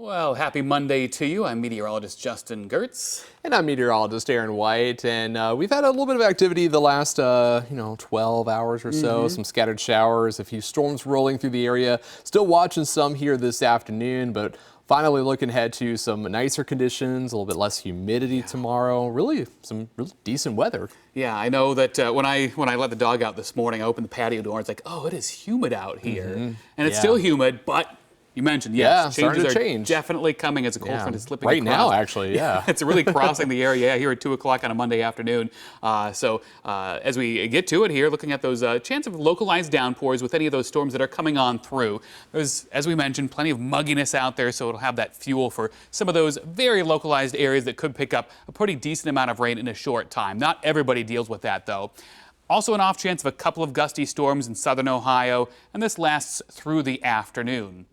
Well, happy Monday to you. I'm meteorologist Justin Gehrts. And I'm meteorologist Aaron White, and we've had a little bit of activity the last, 12 hours or so, some scattered showers, a few storms rolling through the area. Still watching some here this afternoon, but finally looking ahead to some nicer conditions, a little bit less humidity tomorrow, really some really decent weather. Yeah, I know that when I let the dog out this morning, I opened the patio door, it's like, oh, it is humid out here. And it's still humid, but you mentioned, yes, changes are definitely coming as a cold front is slipping right across. now, actually, yeah. It's really crossing the area here at 2 o'clock on a Monday afternoon. As we get to it here, looking at those chance of localized downpours with any of those storms that are coming on through. There's, as we mentioned, plenty of mugginess out there, so it'll have that fuel for some of those very localized areas that could pick up a pretty decent amount of rain in a short time. Not everybody deals with that, though. Also an off chance of a couple of gusty storms in southern Ohio, and this lasts through the afternoon.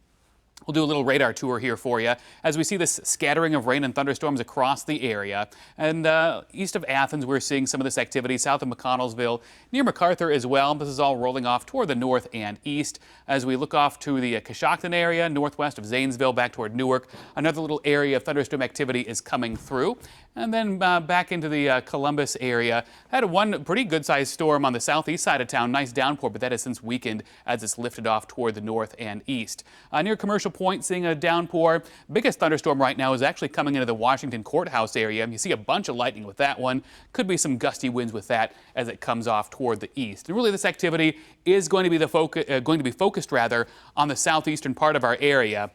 We'll do a little radar tour here for you as we see this scattering of rain and thunderstorms across the area. And east of Athens, we're seeing some of this activity south of McConnellsville, near MacArthur as well. This is all rolling off toward the north and east. As we look off to the Coshocton area, northwest of Zanesville, back toward Newark, another little area of thunderstorm activity is coming through. And then back into the Columbus area. Had one pretty good-sized storm on the southeast side of town. Nice downpour, but that has since weakened as it's lifted off toward the north and east. Near Commercial Point, seeing a downpour. Biggest thunderstorm right now is actually coming into the Washington Courthouse area. You see a bunch of lightning with that one. Could be some gusty winds with that as it comes off toward the east. And really, this activity is going to be focused on the southeastern part of our area.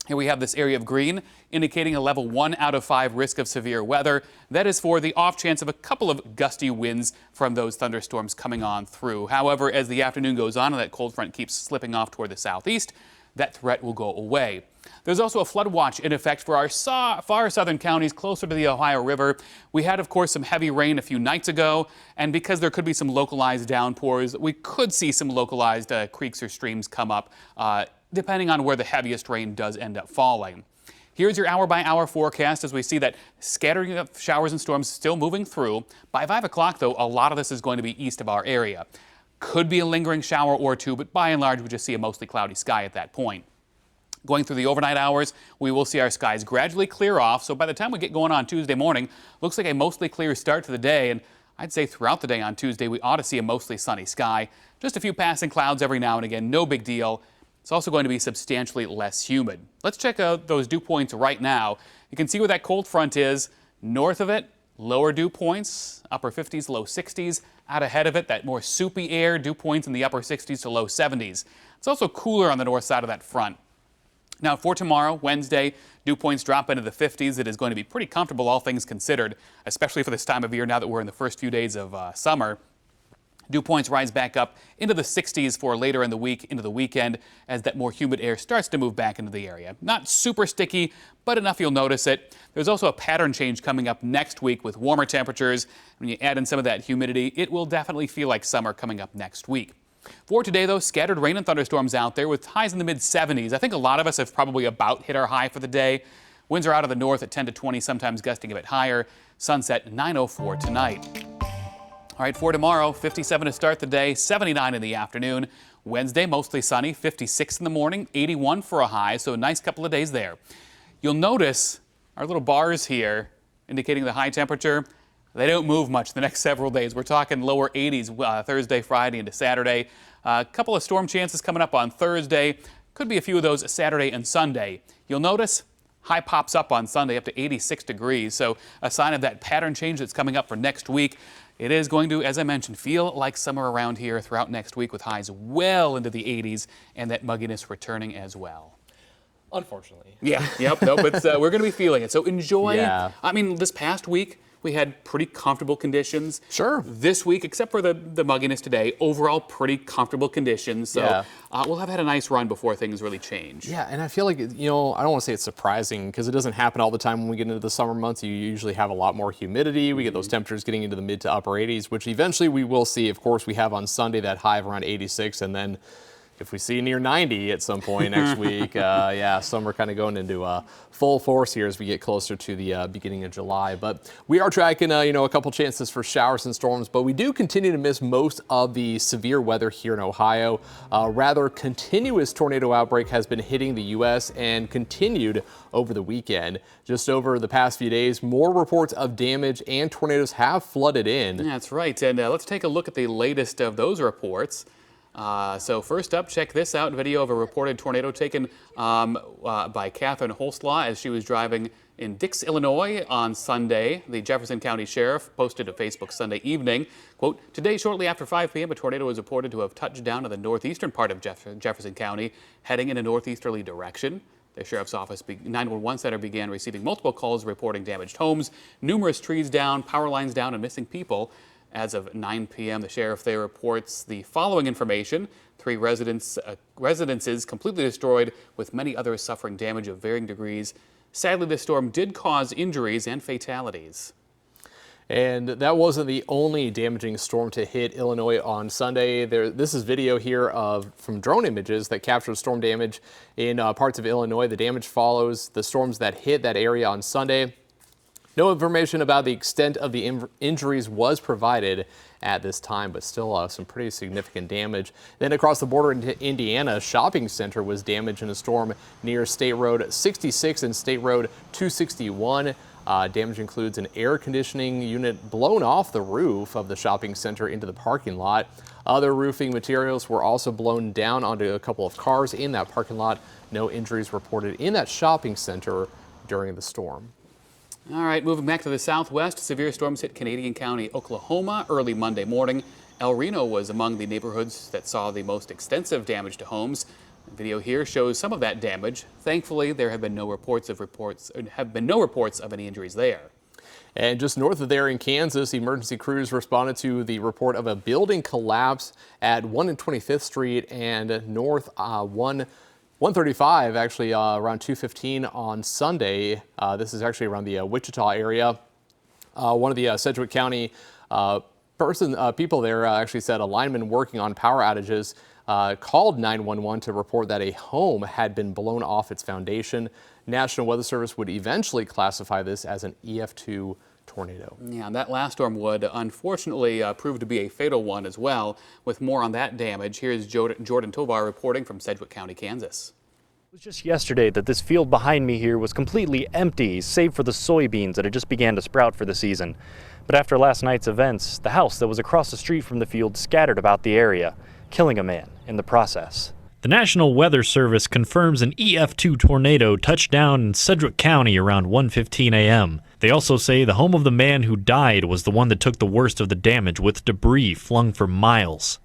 Here we have this area of green indicating a level 1 out of 5 risk of severe weather. That is for the off chance of a couple of gusty winds from those thunderstorms coming on through. However, as the afternoon goes on and that cold front keeps slipping off toward the southeast, that threat will go away. There's also a flood watch in effect for our far southern counties closer to the Ohio River. We had, of course, some heavy rain a few nights ago, and because there could be some localized downpours, we could see some localized creeks or streams come up, depending on where the heaviest rain does end up falling. Here's your hour-by-hour forecast as we see that scattering of showers and storms still moving through. By 5 o'clock, though, a lot of this is going to be east of our area. Could be a lingering shower or two, but by and large, we just see a mostly cloudy sky at that point. Going through the overnight hours, we will see our skies gradually clear off. So by the time we get going on Tuesday morning, looks like a mostly clear start to the day. And I'd say throughout the day on Tuesday, we ought to see a mostly sunny sky. Just a few passing clouds every now and again, no big deal. It's also going to be substantially less humid. Let's check out those dew points right now. You can see where that cold front is. North of it, lower dew points, upper 50s, low 60s. Out ahead of it, that more soupy air, dew points in the upper 60s to low 70s. It's also cooler on the north side of that front. Now for tomorrow, Wednesday, dew points drop into the 50s. It is going to be pretty comfortable, all things considered, especially for this time of year now that we're in the first few days of summer. Dew points rise back up into the 60s for later in the week, into the weekend, as that more humid air starts to move back into the area. Not super sticky, but enough you'll notice it. There's also a pattern change coming up next week with warmer temperatures. When you add in some of that humidity, it will definitely feel like summer coming up next week. For today, though, scattered rain and thunderstorms out there with highs in the mid-70s. I think a lot of us have probably about hit our high for the day. Winds are out of the north at 10 to 20, sometimes gusting a bit higher. Sunset 9:04 tonight. All right, for tomorrow, 57 to start the day, 79 in the afternoon. Wednesday, mostly sunny, 56 in the morning, 81 for a high, so a nice couple of days there. You'll notice our little bars here indicating the high temperature. They don't move much the next several days. We're talking lower 80s Thursday, Friday into Saturday. A couple of storm chances coming up on Thursday. Could be a few of those Saturday and Sunday. You'll notice high pops up on Sunday up to 86 degrees, so a sign of that pattern change that's coming up for next week. It is going to, as I mentioned, feel like summer around here throughout next week with highs well into the 80s and that mugginess returning as well. Unfortunately. Yeah, yep, no, but we're going to be feeling it. So enjoy. Yeah. I mean, this past week, we had pretty comfortable conditions. Sure. This week, except for the mugginess today, overall pretty comfortable conditions. So we'll have had a nice run before things really change. Yeah, and I feel like, I don't want to say it's surprising because it doesn't happen all the time when we get into the summer months. You usually have a lot more humidity. We get those temperatures getting into the mid to upper 80s, which eventually we will see. Of course, we have on Sunday that high of around 86, and then if we see near 90 at some point next week, yeah, summer kind of going into full force here as we get closer to the beginning of July. But we are tracking, a couple chances for showers and storms, but we do continue to miss most of the severe weather here in Ohio. Rather continuous tornado outbreak has been hitting the U.S. and continued over the weekend. Just over the past few days, more reports of damage and tornadoes have flooded in. That's right. And let's take a look at the latest of those reports. So first up, check this out. Video of a reported tornado taken by Catherine Holslaw as she was driving in Dix, Illinois on Sunday. The Jefferson County Sheriff posted to Facebook Sunday evening, quote, "Today, shortly after 5 p.m., a tornado was reported to have touched down in the northeastern part of Jefferson County, heading in a northeasterly direction." The Sheriff's Office 911 Center began receiving multiple calls reporting damaged homes, numerous trees down, power lines down, and missing people. As of 9 p.m., the sheriff there reports the following information. 3 residences completely destroyed, with many others suffering damage of varying degrees. Sadly, the storm did cause injuries and fatalities. And that wasn't the only damaging storm to hit Illinois on Sunday. This is video here from drone images that captured storm damage in parts of Illinois. The damage follows the storms that hit that area on Sunday. No information about the extent of the injuries was provided at this time, but still some pretty significant damage. Then across the border into Indiana, a shopping center was damaged in a storm near State Road 66 and State Road 261. Damage includes an air conditioning unit blown off the roof of the shopping center into the parking lot. Other roofing materials were also blown down onto a couple of cars in that parking lot. No injuries reported in that shopping center during the storm. All right, moving back to the southwest, severe storms hit Canadian County, Oklahoma early Monday morning. El Reno was among the neighborhoods that saw the most extensive damage to homes. The video here shows some of that damage. Thankfully, there have been no reports of any injuries there. And just north of there in Kansas, emergency crews responded to the report of a building collapse at 125th Street and North 135, actually around 2:15 on Sunday. This is actually around the Wichita area. One of the Sedgwick County people there actually said a lineman working on power outages called 911 to report that a home had been blown off its foundation. National Weather Service would eventually classify this as an EF2 tornado. Yeah, that last storm would unfortunately prove to be a fatal one as well. With more on that damage, here's Jordan Tovar reporting from Sedgwick County, Kansas. It was just yesterday that this field behind me here was completely empty, save for the soybeans that had just began to sprout for the season. But after last night's events, the house that was across the street from the field scattered about the area, killing a man in the process. The National Weather Service confirms an EF2 tornado touched down in Sedgwick County around 1:15 a.m. They also say the home of the man who died was the one that took the worst of the damage, with debris flung for miles.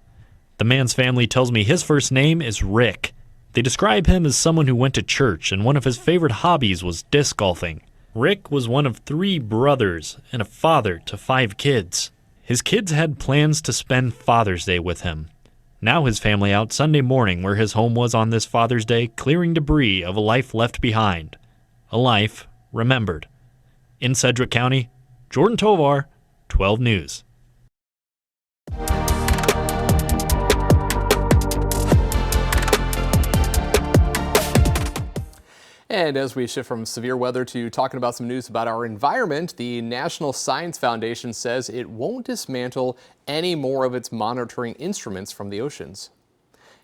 The man's family tells me his first name is Rick. They describe him as someone who went to church, and one of his favorite hobbies was disc golfing. Rick was one of 3 brothers and a father to 5 kids. His kids had plans to spend Father's Day with him. Now his family out Sunday morning where his home was on this Father's Day, clearing debris of a life left behind. A life remembered. In Sedgwick County, Jordan Tovar, 12 News. And as we shift from severe weather to talking about some news about our environment, the National Science Foundation says it won't dismantle any more of its monitoring instruments from the oceans.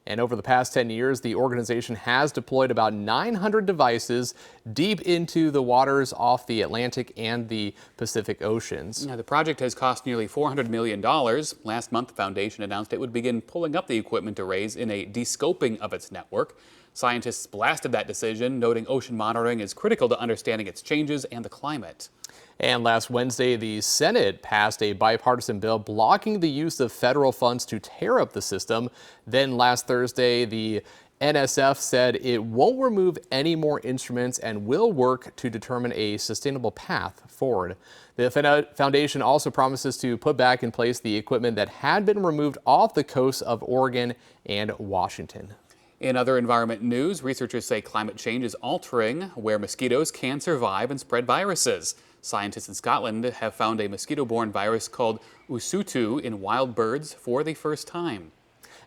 And over the past 10 years, the organization has deployed about 900 devices deep into the waters off the Atlantic and the Pacific Oceans. Now, the project has cost nearly $400 million. Last month, the foundation announced it would begin pulling up the equipment arrays in a descoping of its network. Scientists blasted that decision, noting ocean monitoring is critical to understanding its changes and the climate. And last Wednesday, the Senate passed a bipartisan bill blocking the use of federal funds to tear up the system. Then last Thursday, the NSF said it won't remove any more instruments and will work to determine a sustainable path forward. The foundation also promises to put back in place the equipment that had been removed off the coasts of Oregon and Washington. In other environment news, researchers say climate change is altering where mosquitoes can survive and spread viruses. Scientists in Scotland have found a mosquito-borne virus called Usutu in wild birds for the first time.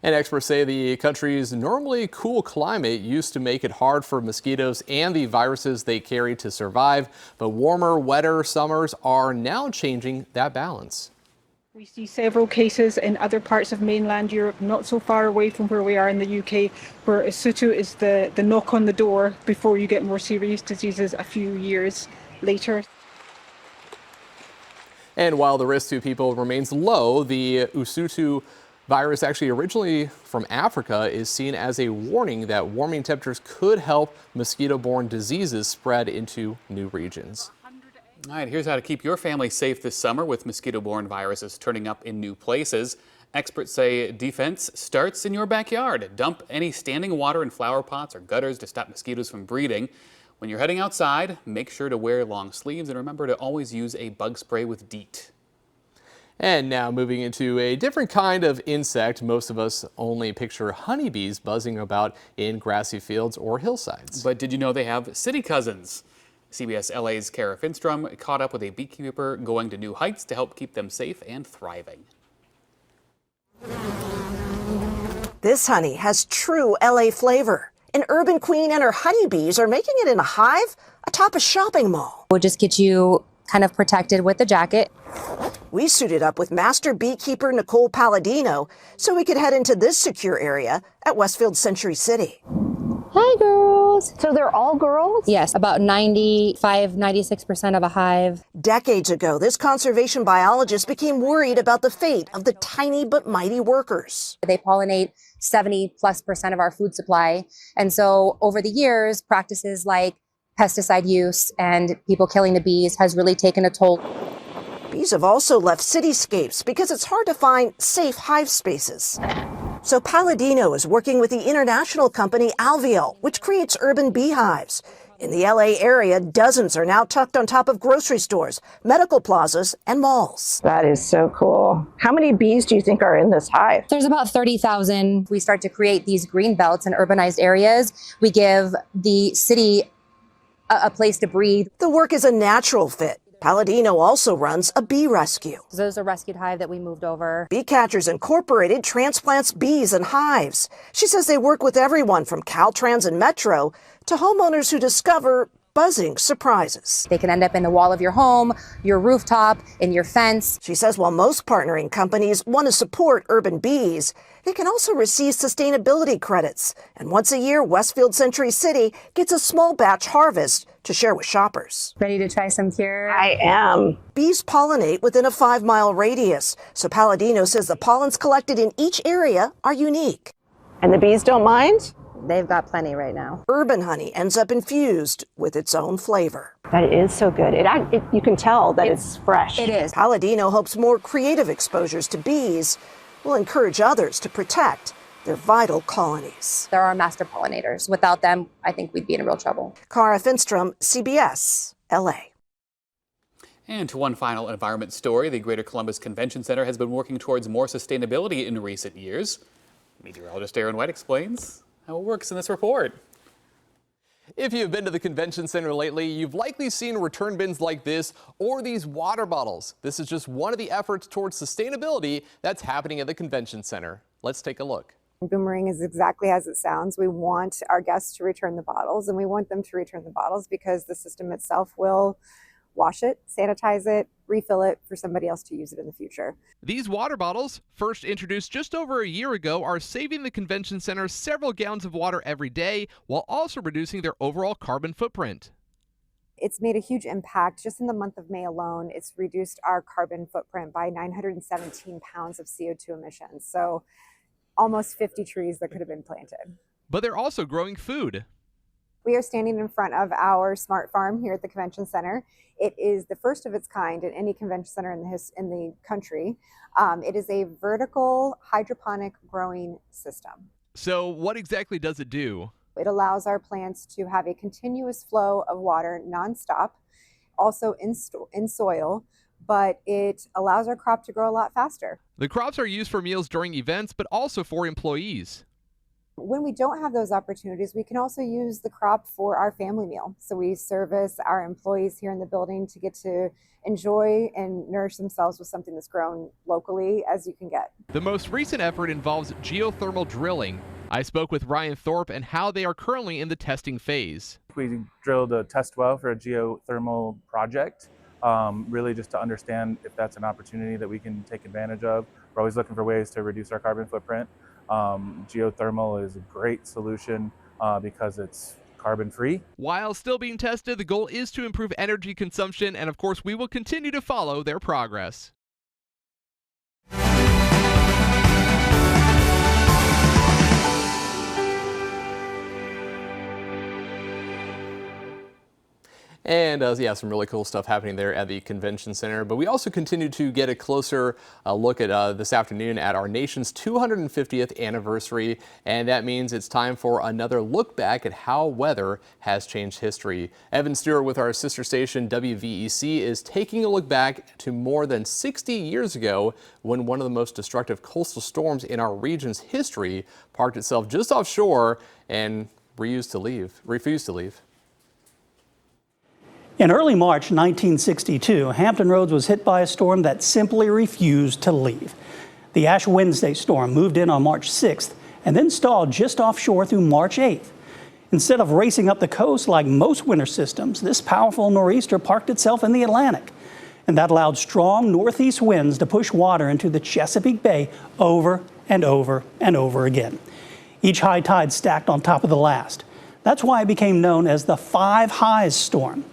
And experts say the country's normally cool climate used to make it hard for mosquitoes and the viruses they carry to survive. But warmer, wetter summers are now changing that balance. We see several cases in other parts of mainland Europe, not so far away from where we are in the UK, where Isutu is the knock on the door before you get more serious diseases a few years later. And while the risk to people remains low, the Usutu virus, actually originally from Africa, is seen as a warning that warming temperatures could help mosquito-borne diseases spread into new regions. All right, here's how to keep your family safe this summer with mosquito-borne viruses turning up in new places. Experts say defense starts in your backyard. Dump any standing water in flower pots or gutters to stop mosquitoes from breeding. When you're heading outside, make sure to wear long sleeves and remember to always use a bug spray with DEET. And now moving into a different kind of insect. Most of us only picture honeybees buzzing about in grassy fields or hillsides. But did you know they have city cousins? CBS LA's Kara Finstrom caught up with a beekeeper going to new heights to help keep them safe and thriving. This honey has true LA flavor. An urban queen and her honeybees are making it in a hive atop a shopping mall. We'll just get you kind of protected with the jacket. We suited up with master beekeeper Nicole Palladino so we could head into this secure area at Westfield Century City. Hi, girls. So they're all girls? Yes, about 96% of a hive. Decades ago, this conservation biologist became worried about the fate of the tiny but mighty workers. They pollinate 70+% of our food supply. And so over the years, practices like pesticide use and people killing the bees has really taken a toll. Bees have also left cityscapes because it's hard to find safe hive spaces. So Palladino is working with the international company Alveol, which creates urban beehives. In the LA area, dozens are now tucked on top of grocery stores, medical plazas, and malls. That is so cool. How many bees do you think are in this hive? There's about 30,000. We start to create these green belts in urbanized areas. We give the city a place to breathe. The work is a natural fit. Palladino also runs a bee rescue. There's a rescued hive that we moved over. Bee Catchers Incorporated transplants bees in hives. She says they work with everyone from Caltrans and Metro to homeowners who discover buzzing surprises. They can end up in the wall of your home, your rooftop, in your fence. She says while most partnering companies want to support urban bees, they can also receive sustainability credits. And once a year, Westfield Century City gets a small batch harvest to share with shoppers. Ready to try some here? I am. Bees pollinate within a 5-mile radius, so Palladino says the pollens collected in each area are unique. And the bees don't mind? They've got plenty right now. Urban honey ends up infused with its own flavor. That is so good. You can tell that it's fresh. It is. Palladino hopes more creative exposures to bees will encourage others to protect their vital colonies. There are master pollinators. Without them, I think we'd be in real trouble. Kara Finstrom, CBS, LA. And to one final environment story, the Greater Columbus Convention Center has been working towards more sustainability in recent years. Meteorologist Aaron White explains how it works in this report. If you've been to the convention center lately, you've likely seen return bins like this or these water bottles. This is just one of the efforts towards sustainability that's happening at the convention center. Let's take a look. Boomerang is exactly as it sounds. We want our guests to return the bottles, and we want them to return the bottles because the system itself will wash it, sanitize it, refill it for somebody else to use it in the future. These water bottles, first introduced just over a year ago, are saving the convention center several gallons of water every day while also reducing their overall carbon footprint. It's made a huge impact. Just in the month of May alone, it's reduced our carbon footprint by 917 pounds of CO2 emissions. So almost 50 trees that could have been planted. But they're also growing food. We are standing in front of our smart farm here at the convention center. It is the first of its kind in any convention center in the country. It is a vertical hydroponic growing system. So what exactly does it do? It allows our plants to have a continuous flow of water nonstop, also in soil, but it allows our crop to grow a lot faster. The crops are used for meals during events, but also for employees. When we don't have those opportunities, we can also use the crop for our family meal. So we service our employees here in the building to get to enjoy and nourish themselves with something that's grown locally as you can get. The most recent effort involves geothermal drilling. I spoke with Ryan Thorpe and how they are currently in the testing phase. We drilled a test well for a geothermal project, really just to understand if that's an opportunity that we can take advantage of. We're always looking for ways to reduce our carbon footprint. Geothermal is a great solution because it's carbon free. While still being tested, the goal is to improve energy consumption, and of course we will continue to follow their progress. And yeah, some really cool stuff happening there at the convention center. But we also continue to get a closer look at this afternoon at our nation's 250th anniversary. And that means it's time for another look back at how weather has changed history. Evan Stewart with our sister station WVEC is taking a look back to more than 60 years ago when one of the most destructive coastal storms in our region's history parked itself just offshore and refused to leave. In early March 1962, Hampton Roads was hit by a storm that simply refused to leave. The Ash Wednesday storm moved in on March 6th and then stalled just offshore through March 8th. Instead of racing up the coast like most winter systems, this powerful nor'easter parked itself in the Atlantic. And that allowed strong northeast winds to push water into the Chesapeake Bay over and over and over again. Each high tide stacked on top of the last. That's why it became known as the Five Highs storm.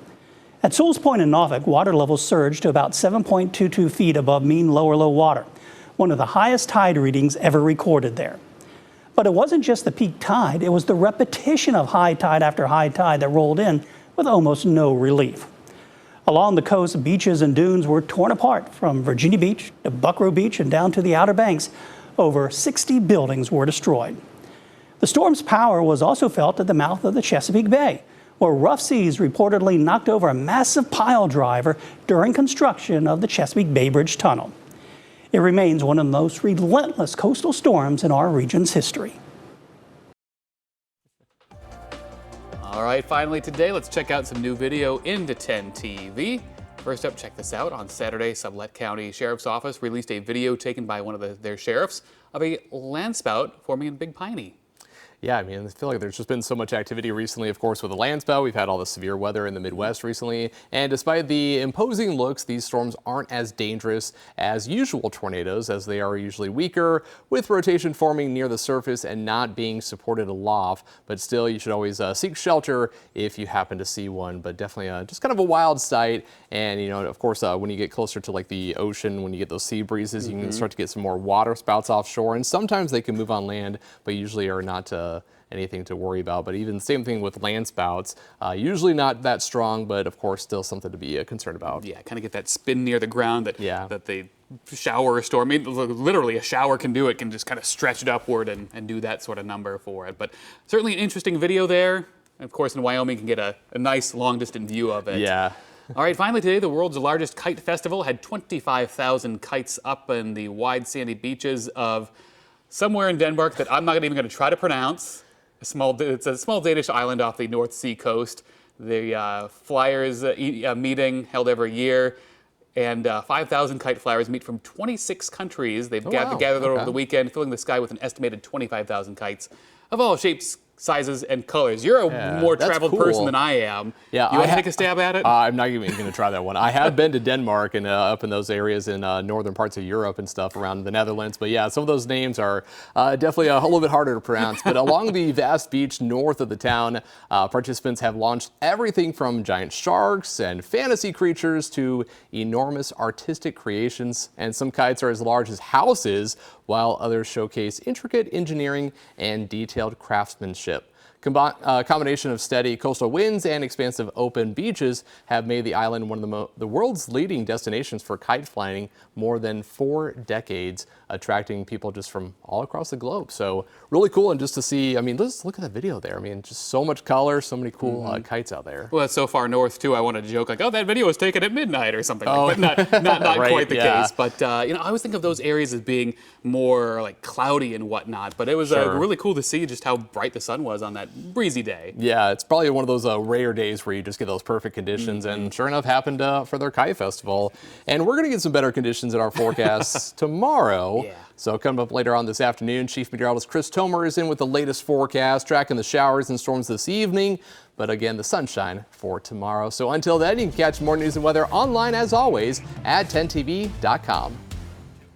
At Sewell's Point in Norfolk, water levels surged to about 7.22 feet above mean low water, one of the highest tide readings ever recorded there. But it wasn't just the peak tide, it was the repetition of high tide after high tide that rolled in with almost no relief. Along the coast, beaches and dunes were torn apart from Virginia Beach to Buckrow Beach and down to the Outer Banks. Over 60 buildings were destroyed. The storm's power was also felt at the mouth of the Chesapeake Bay, where rough seas reportedly knocked over a massive pile driver during construction of the Chesapeake Bay Bridge Tunnel. It remains one of the most relentless coastal storms in our region's history. All right, finally today, let's check out some new video into 10 TV. First up, check this out. On Saturday, Sublette County Sheriff's Office released a video taken by one of their sheriffs of a landspout forming in Big Piney. Yeah, I mean, I feel like there's just been so much activity recently, of course, with the landspout. We've had all the severe weather in the Midwest recently. And despite the imposing looks, these storms aren't as dangerous as usual tornadoes, as they are usually weaker, with rotation forming near the surface and not being supported aloft. But still, you should always seek shelter if you happen to see one. But definitely just kind of a wild sight. And, you know, of course, when you get closer to like the ocean, when you get those sea breezes, you can start to get some more water spouts offshore. And sometimes they can move on land, but usually are not anything to worry about. But even the same thing with landspouts, usually not that strong, but of course still something to be concerned about. Yeah, kind of get that spin near the ground that the shower or storm, I mean, literally a shower can do it, can just kind of stretch it upward and do that sort of number for it. But certainly an interesting video there. Of course, in Wyoming, you can get a nice long distant view of it. Yeah. All right, finally today, the world's largest kite festival had 25,000 kites up in the wide sandy beaches of somewhere in Denmark that I'm not even going to try to pronounce. It's a small Danish island off the North Sea coast. The flyers meeting held every year, and 5,000 kite flyers meet from 26 countries. They've gathered over the weekend, filling the sky with an estimated 25,000 kites of all shapes, sizes, and colors. You're a more traveled person than I am. Yeah, you want to take a stab at it? I'm not even going to try that one. I have been to Denmark and up in those areas in northern parts of Europe and stuff around the Netherlands. But yeah, some of those names are definitely a little bit harder to pronounce. But along the vast beach north of the town, participants have launched everything from giant sharks and fantasy creatures to enormous artistic creations. And some kites are as large as houses, while others showcase intricate engineering and detailed craftsmanship. Combination of steady coastal winds and expansive open beaches have made the island one of the world's leading destinations for kite flying more than 4 decades, attracting people just from all across the globe. So really cool, and just to see, I mean, let's look at that video there. I mean, just so much color, so many cool kites out there. Well, it's so far north too. I wanted to joke like, oh, that video was taken at midnight or something, but not Right, quite the yeah. case. But I always think of those areas as being more like cloudy and whatnot. But it was really cool to see just how bright the sun was on that breezy day. Yeah, it's probably one of those rare days where you just get those perfect conditions, and sure enough happened for their kite festival. And we're going to get some better conditions in our forecasts tomorrow. Yeah. So coming up later on this afternoon, Chief Meteorologist Chris Tomer is in with the latest forecast, tracking the showers and storms this evening, but again, the sunshine for tomorrow. So until then, you can catch more news and weather online as always at 10tv.com.